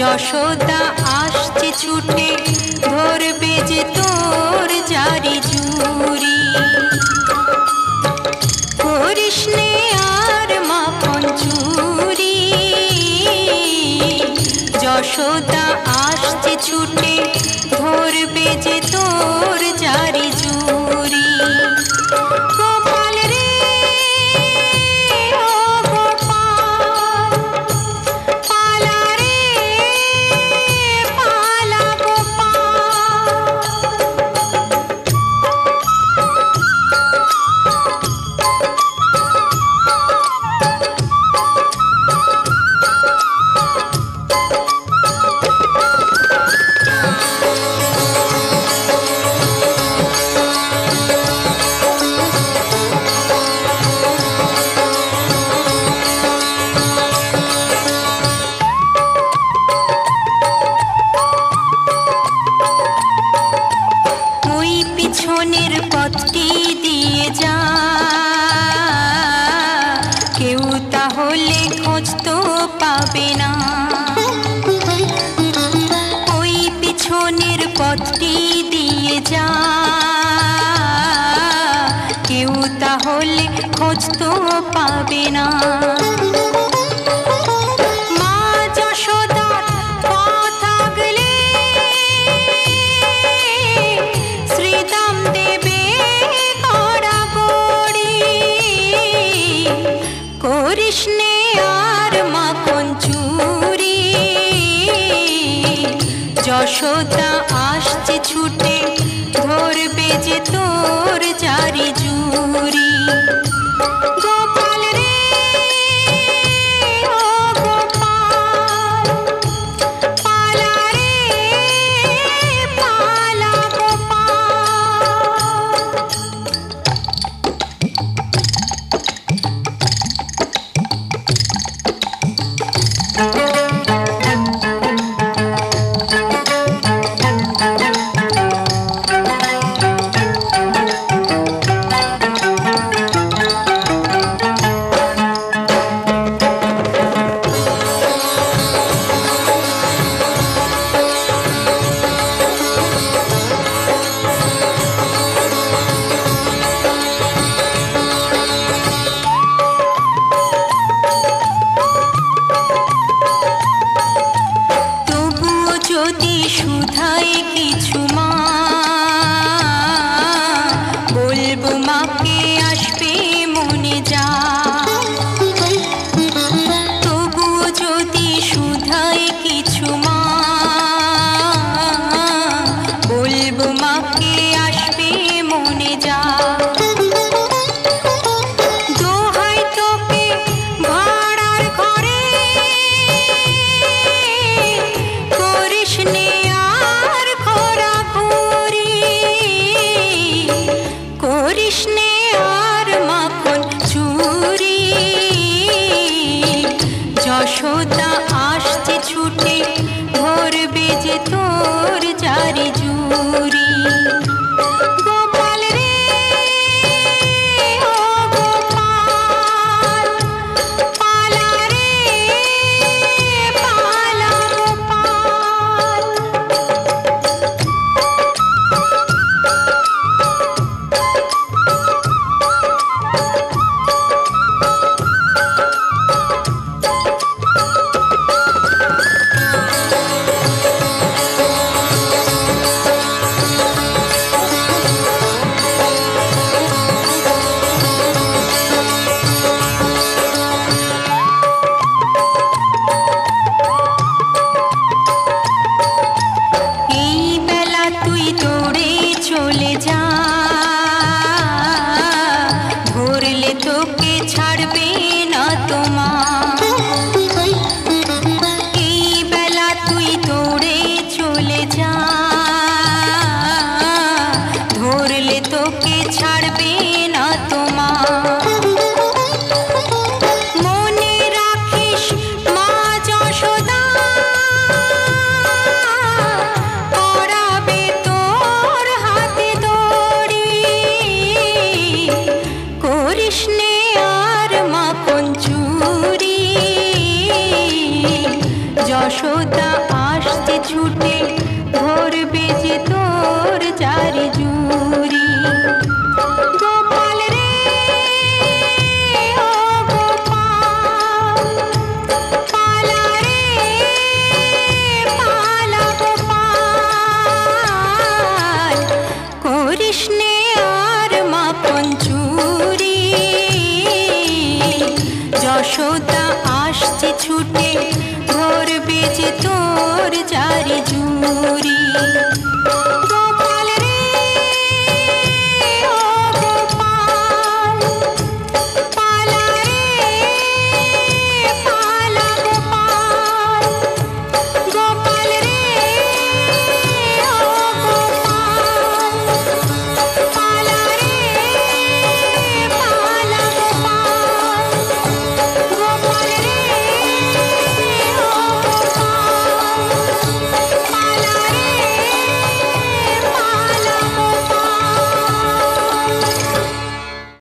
যশোদা আসছে ছুটে ধরবে যে তোর জারি জুরি করিস নে আর মাখন চুরি যশোদা আসছে ছুটে ধরবে যে তোর জারি জুরি গোপাল রে ও গোপাল পালা রে পালা পিছনের পথটি দিয়ে যা কেউ তাহলে খোঁজ তো পাবে না ওই পিছনের পথটি দিয়ে যা কেউ তাহলে খোঁজ তো পাবে না কৃষ্ণে আর মাখন চুরি যশোদা আসছে ছুটে ধরবে যে তোর জারি জুরি গোপাল রে ও গোপাল পালা রে পালা যদি শুধায় কিছু মা বলবো মাকে আসবে মনে যা তবুও যদি শুধায় কিছু মা বলবো মাকে আসবে মনে যা কৃষ্ণে আর মাখন চুরি যশোদা আসছে ছুটে ধরবে যে তোর জারি জুরি গোপাল রে ও গোপাল পালা রে পালা গোপাল যশোদা আসছে ছুটে ধরবে যে তোর চারি জুড়ি। গোপাল রে ও গোপাল, পালা রে পালা গোপাল, করিস নে আর মাখন চুরি। যশোদা আসছে ছুটে ধরবে যে তোর চারি জুড়ি।